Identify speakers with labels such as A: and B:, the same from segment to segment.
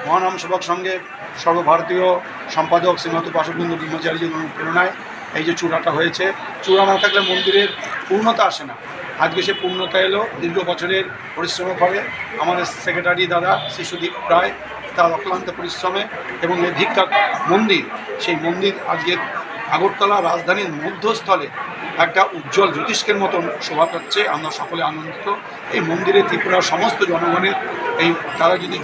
A: মহানাম সেবক সংঘের সর্বভারতীয় সম্পাদক শ্রীমত উপাসকবৃন্দ ব্রহ্মচারীজির অনুপ্রেরণায় এই যে চূড়াটা হয়েছে, চূড়া না থাকলে মন্দিরের পূর্ণতা আসে না। আজকে সে পূর্ণতা এলো দীর্ঘ বছরের পরিশ্রমের ফলে। আমাদের সেক্রেটারি দাদা শ্রী সুদীপ রায় তার অক্লান্ত পরিশ্রমে এবং এই ভিক্ষা মন্দির, সেই মন্দির আজকে আগরতলা রাজধানীর মধ্যস্থলে একটা উজ্জ্বল জ্যোতিষ্কের মতন শোভা পাচ্ছে। আমরা সকলে আনন্দিত। এই মন্দিরে ত্রিপুরার সমস্ত জনগণের তারা যদি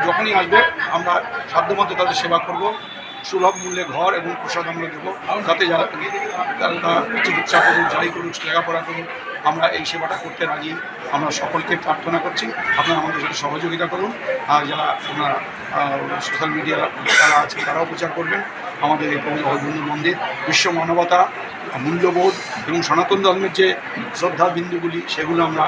A: যখনই আসবে আমরা সাধ্যমতো তাদের সেবা করব। সুলভ মূল্যে ঘর এবং প্রসাদ আমরা দেবো, যাতে তারা চিকিৎসা করুক, যাই করুক, লেখাপড়া করুক, আমরা এই সেবাটা করতে রাজি। আমরা সকলকে প্রার্থনা করছি আপনারা আমাদের সাথে সহযোগিতা করুন। আর যারা আপনারা সোশ্যাল মিডিয়া যারা আছে তারাও প্রচার করবেন আমাদের এই জগৎবন্ধু মন্দির। বিশ্ব মানবতা, মূল্যবোধ এবং সনাতন ধর্মের যে শ্রদ্ধা বিন্দুগুলি সেগুলো আমরা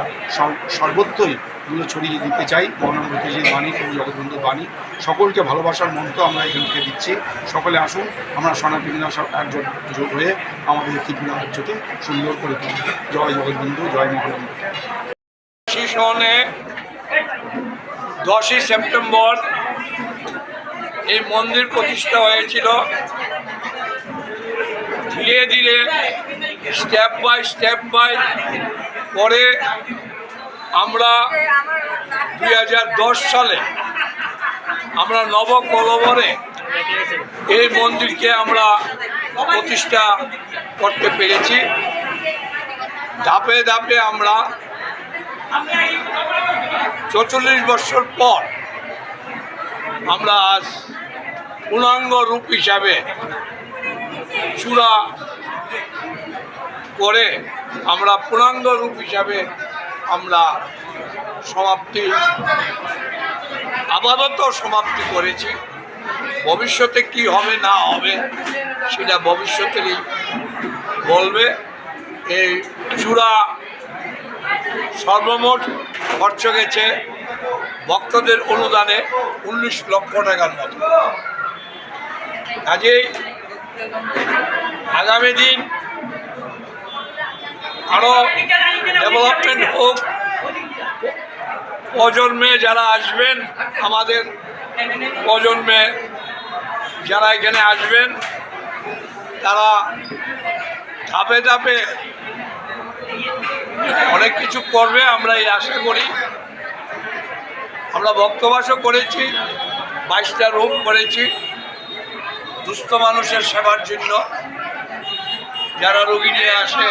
A: সর্বত্রই এগুলো ছড়িয়ে দিতে চাই। মহানবতীজির বাণী এবং জগৎবন্ধুর বাণী, সকলকে ভালোবাসার মন্ত্র আমরা এখান থেকে দিচ্ছি। সকলে আসুন, আমরা সনাতনীরা একজোট হয়ে আমাদের ত্রিপুরা রাজ্যকে সুন্দর করে তুলি। জয় জগৎবন্ধু, জয় মহানন্দ।
B: শীর্ষণে 10ই সেপ্টেম্বর এই মন্দির প্রতিষ্ঠা হয়েছিল। ধীরে ধীরে স্টেপ বাই পরে আমরা 2010 সালে আমরা নবকলবরে এই মন্দিরকে আমরা প্রতিষ্ঠা করতে পেরেছি। ধাপে ধাপে আমরা 44 বছর পর আমরা আজ পূর্ণাঙ্গ রূপ হিসাবে চূড়া করে আমরা পূর্ণাঙ্গ রূপ হিসাবে আমরা আপাতত সমাপ্তি করেছি। ভবিষ্যতে কি হবে না হবে সেটা ভবিষ্যতেরই বলবে। এই চূড়া সর্বমোট খরচ গেছে ভক্তদের অনুদানে 19 লক্ষ টাকার মতো। কাজেই আগামী দিন আরও ডেভেলপমেন্ট হোক। প্রজন্মে যারা আসবেন, আমাদের প্রজন্মে যারা এখানে আসবেন, তারা ধাপে ধাপে অনেক কিছু করবে আমরা এই আশা করি। আমরা ভক্তবাসও করেছি, 22টা রুম করেছি দুস্থ মানুষের সেবার জন্য। যারা রোগী নিয়ে আসে,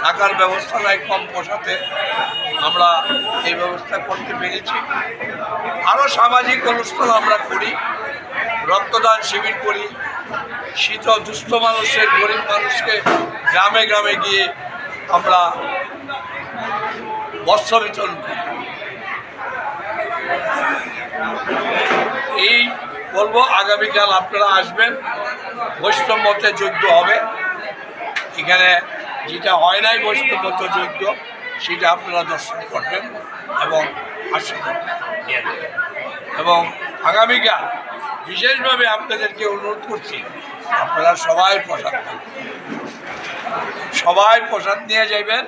B: থাকার ব্যবস্থা নাই কম পয়সাতে, আমরা এই ব্যবস্থা করতে পেরেছি। আরও সামাজিক অনুষ্ঠান আমরা করি, রক্তদান শিবির করি, শীত দুস্থ মানুষের, গরিব মানুষকে গ্রামে গ্রামে গিয়ে আমরা বস্ত্র বিতরণ করি। এই বলবো, আগামীকাল আপনারা আসবেন, বৈষ্ণব মতে যজ্ঞ হবে। এখানে যেটা হয় নাই বৈষ্ণব মতে যজ্ঞ, সেটা আপনারা দর্শন করবেন এবং আশীর্বাদ নিয়ে নেবেন। এবং আগামীকাল বিশেষভাবে আপনাদেরকে অনুরোধ করছি, আপনারা সবাই প্রসাদ নিয়ে যাবেন।